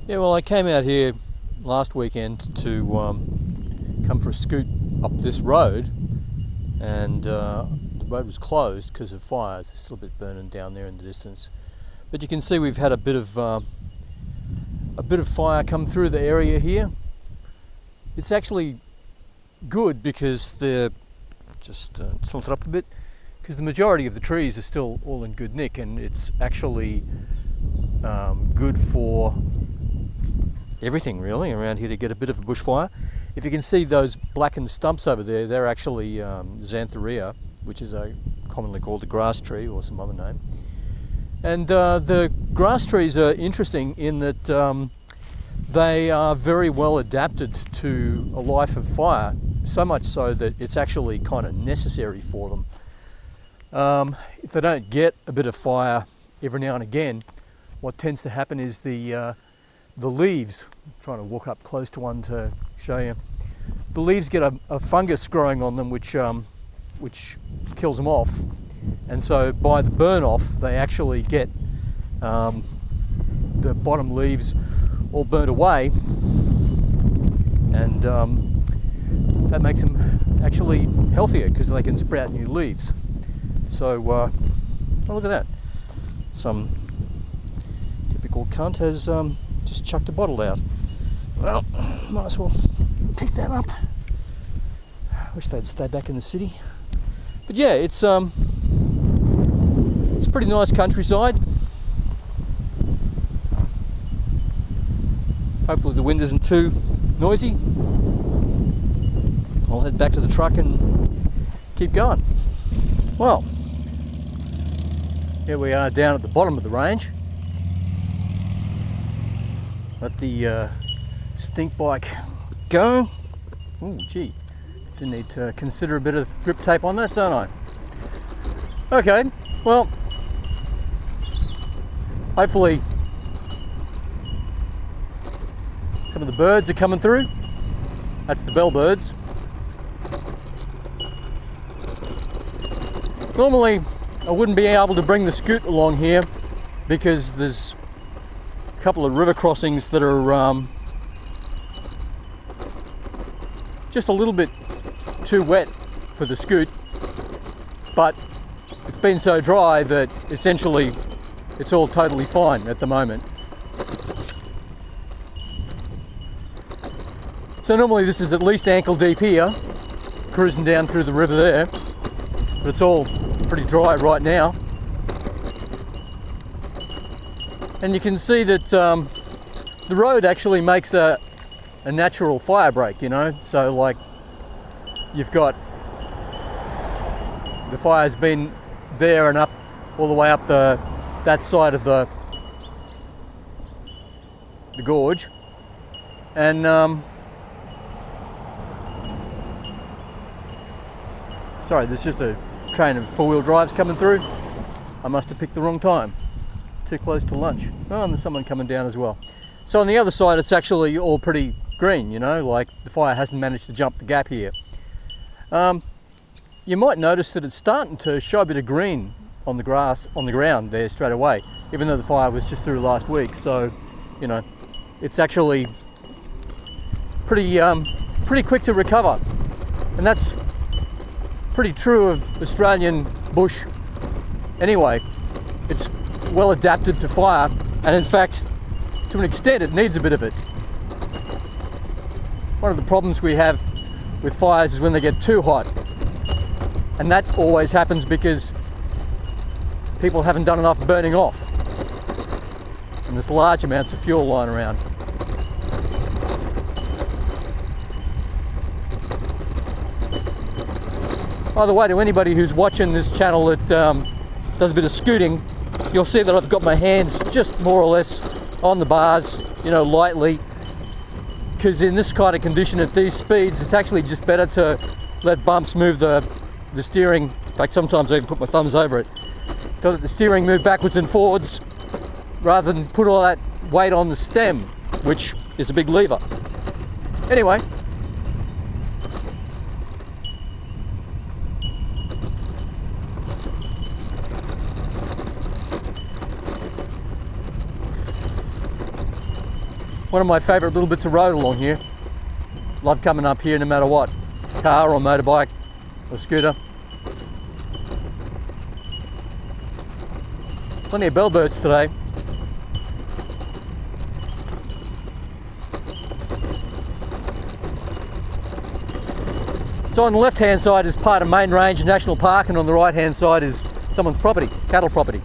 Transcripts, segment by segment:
Yeah, well, I came out here last weekend to come for a scoot up this road, and the road was closed because of fires. There's still a bit burning down there in the distance, but you can see we've had a bit of fire come through the area here. It's actually good because they're just tilt it up a bit, because the majority of the trees are still all in good nick, and it's actually good for everything really around here to get a bit of a bushfire. If you can see those blackened stumps over there, they're actually Xanthorrhoea, which is commonly called a grass tree or some other name. And the grass trees are interesting in that they are very well adapted to a life of fire, so much so that it's actually kind of necessary for them. If they don't get a bit of fire every now and again, what tends to happen is the leaves, I'm trying to walk up close to one to show you, the leaves get a fungus growing on them which kills them off, and so by the burn off they actually get the bottom leaves all burnt away, and that makes them actually healthier because they can sprout new leaves. So oh, look at that, some typical cunt has just chucked a bottle out. Well, might as well pick that up. Wish they'd stay back in the city. But yeah, it's a pretty nice countryside. Hopefully the wind isn't too noisy. I'll head back to the truck and keep going. Well, here we are down at the bottom of the range. Let the stink bike go. Oh gee, do need to consider a bit of grip tape on that, don't I? Okay, well, hopefully some of the birds are coming through. That's the bellbirds. Normally I wouldn't be able to bring the scoot along here because there's a couple of river crossings that are just a little bit too wet for the scoot, but it's been so dry that essentially it's all totally fine at the moment. So normally this is at least ankle deep here, cruising down through the river there, but it's all pretty dry right now. And you can see that the road actually makes a natural fire break, you know, so like you've got the fire's been there and up all the way up that side of the gorge, and sorry, there's just a train of four-wheel drives coming through. I must have picked the wrong time. Too close to lunch. Oh, and there's someone coming down as well. So on the other side, it's actually all pretty green, you know, like the fire hasn't managed to jump the gap here. You might notice that it's starting to show a bit of green on the grass, on the ground there straight away, even though the fire was just through last week. So, you know, it's actually pretty quick to recover. And that's pretty true of Australian bush anyway. It's well adapted to fire, and in fact, to an extent, it needs a bit of it. One of the problems we have with fires is when they get too hot, and that always happens because people haven't done enough burning off, and there's large amounts of fuel lying around. By the way, to anybody who's watching this channel that does a bit of scooting, you'll see that I've got my hands just more or less on the bars, you know, lightly, because in this kind of condition at these speeds, it's actually just better to let bumps move the steering. In fact, sometimes I even put my thumbs over it to let the steering move backwards and forwards rather than put all that weight on the stem, which is a big lever. Anyway, One of my favourite little bits of road along here. Love coming up here no matter what. Car or motorbike or scooter. Plenty of bellbirds today. So on the left hand side is part of Main Range National Park, and on the right hand side is someone's property, cattle property.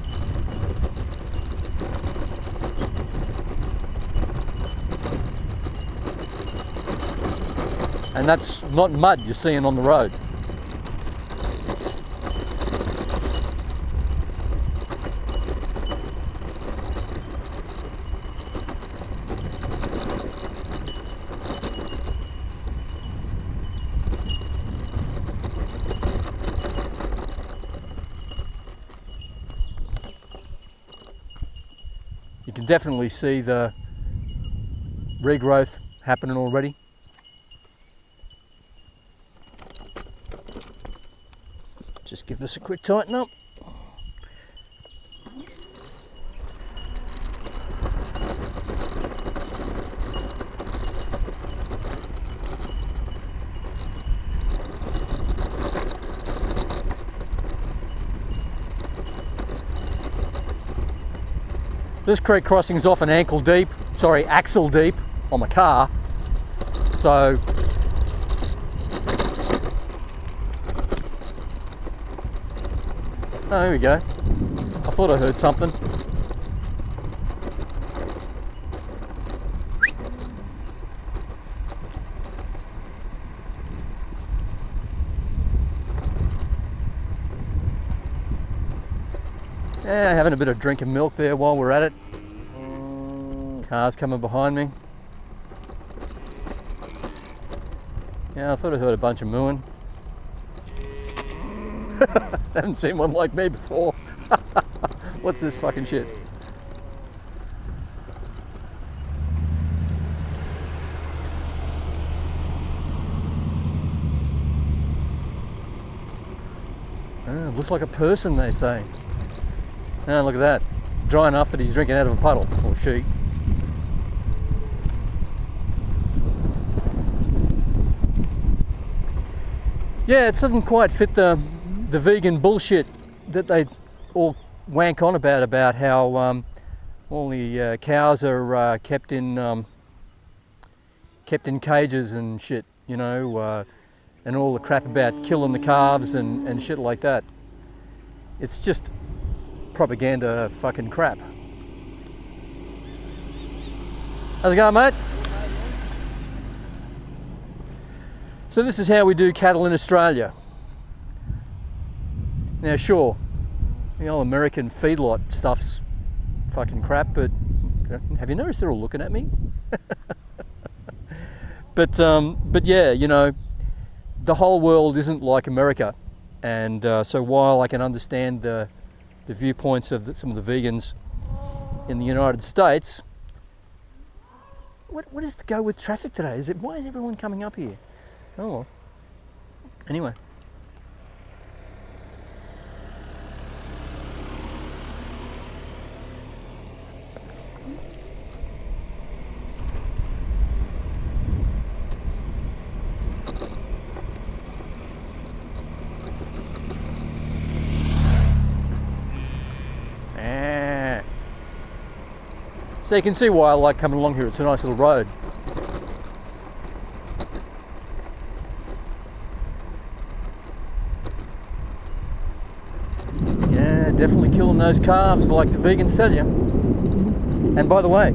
And that's not mud you're seeing on the road. You can definitely see the regrowth happening already. Just give this a quick tighten up. This creek crossing is often axle deep on my car. So oh, here we go. I thought I heard something. Yeah, having a bit of drink and milk there while we're at it. Cars coming behind me. Yeah, I thought I heard a bunch of mooing. Haven't seen one like me before. What's this fucking shit? Looks like a person, they say. Oh, look at that. Dry enough that he's drinking out of a puddle, or she. Yeah, it doesn't quite fit the vegan bullshit that they all wank on about how all the cows are kept in cages and shit, you know, and all the crap about killing the calves and shit like that. It's just propaganda fucking crap. How's it going, mate? So this is how we do cattle in Australia. Now sure, the old American feedlot stuff's fucking crap, but have you noticed they're all looking at me? But yeah, you know, the whole world isn't like America, and so while I can understand the viewpoints of some of the vegans in the United States, what is the go with traffic today? Why is everyone coming up here? Oh well. Anyway. So you can see why I like coming along here. It's a nice little road. Yeah, definitely killing those calves like the vegans tell you. And by the way,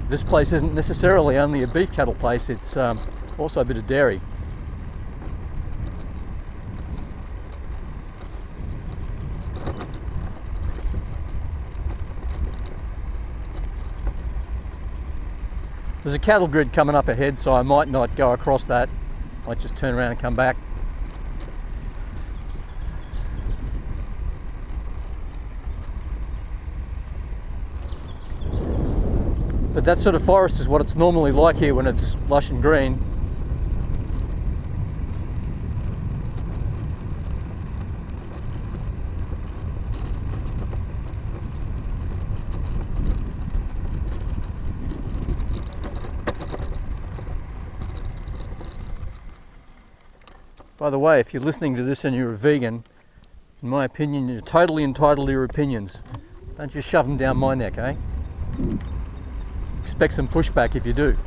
this place isn't necessarily only a beef cattle place, it's also a bit of dairy. There's a cattle grid coming up ahead, so I might not go across that. I might just turn around and come back. But that sort of forest is what it's normally like here when it's lush and green. By the way, if you're listening to this and you're a vegan, in my opinion, you're totally entitled to your opinions. Don't just shove them down my neck, eh? Expect some pushback if you do.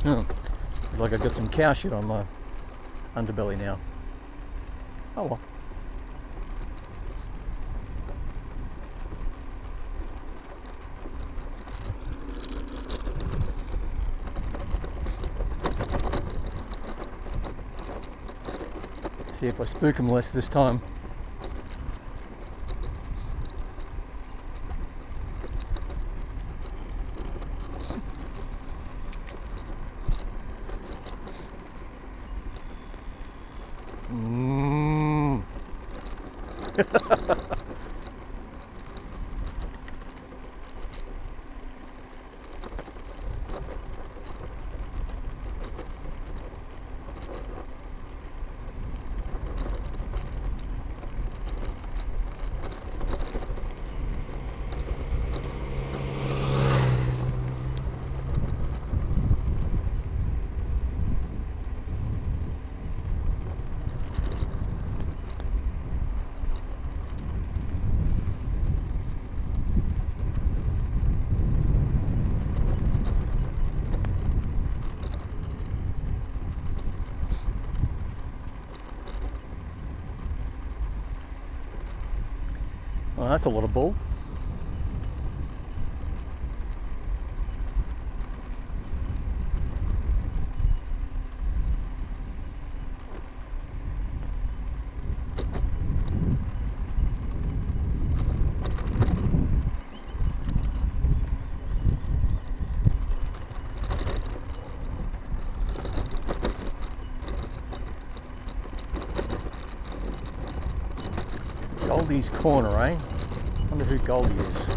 Looks like I've got some cow shit on my underbelly now. Oh well. See if I spook them less this time. Well, that's a lot of bull. Goldie's Corner, eh? Wonder who Goldie is.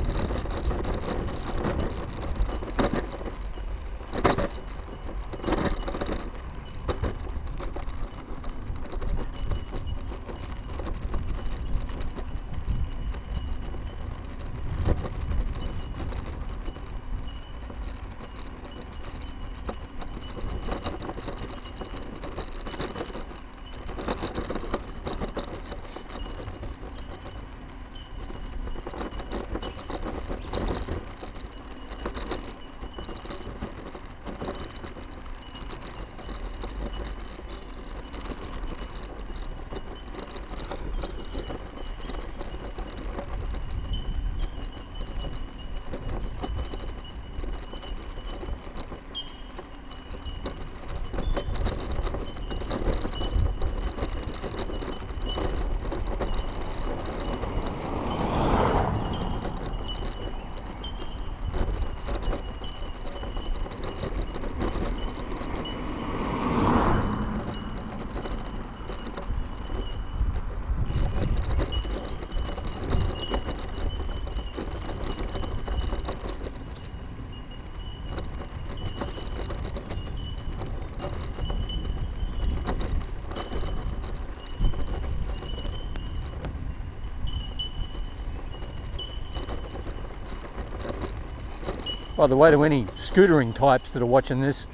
By the way, to any scootering types that are watching this,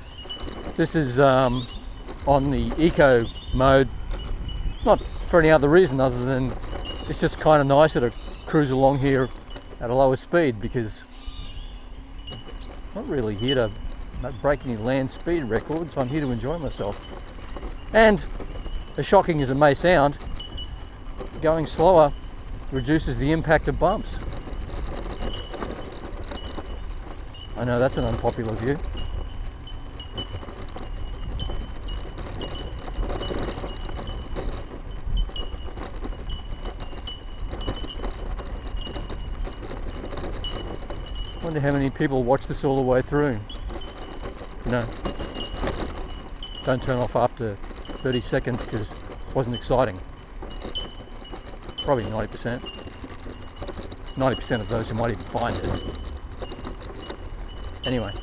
this is on the eco mode, not for any other reason other than it's just kind of nicer to cruise along here at a lower speed, because I'm not really here to break any land speed records. I'm here to enjoy myself. And as shocking as it may sound, going slower reduces the impact of bumps. I know that's an unpopular view. Wonder how many people watch this all the way through. You know, don't turn off after 30 seconds because it wasn't exciting. Probably 90%. 90% of those who might even find it. Anyway,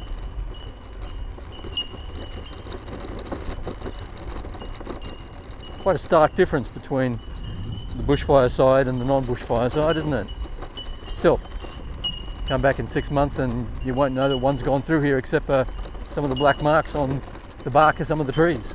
quite a stark difference between the bushfire side and the non-bushfire side, isn't it? Still, come back in 6 months and you won't know that one's gone through here except for some of the black marks on the bark of some of the trees.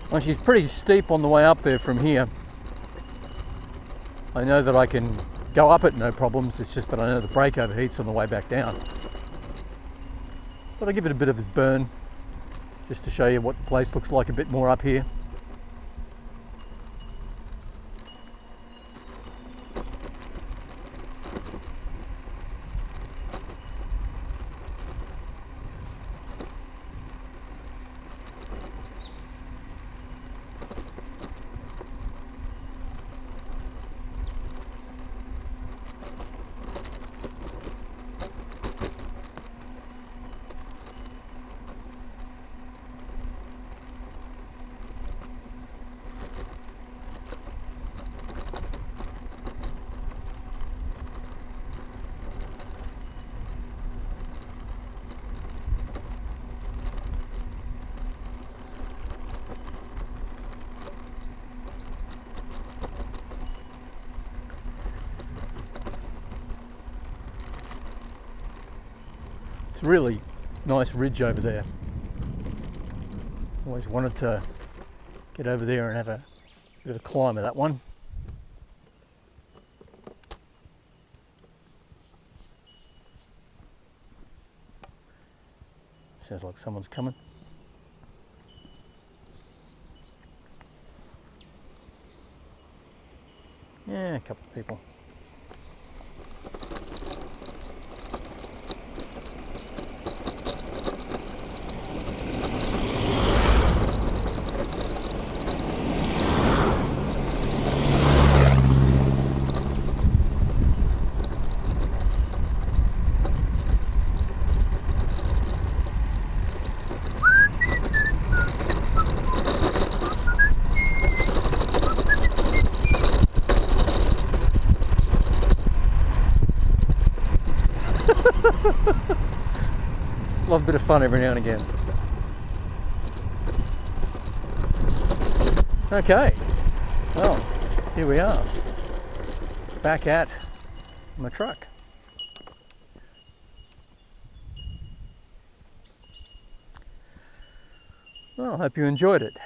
Well, she's pretty steep on the way up there from here. I know that I can go up it no problems, it's just that I know the brake overheats on the way back down. But I'll give it a bit of a burn just to show you what the place looks like a bit more up here. It's a really nice ridge over there. Always wanted to get over there and have a bit of a climb of that one. Sounds like someone's coming. Yeah, a couple of people. Love a bit of fun every now and again. Okay, well, here we are, back at my truck. Well, I hope you enjoyed it.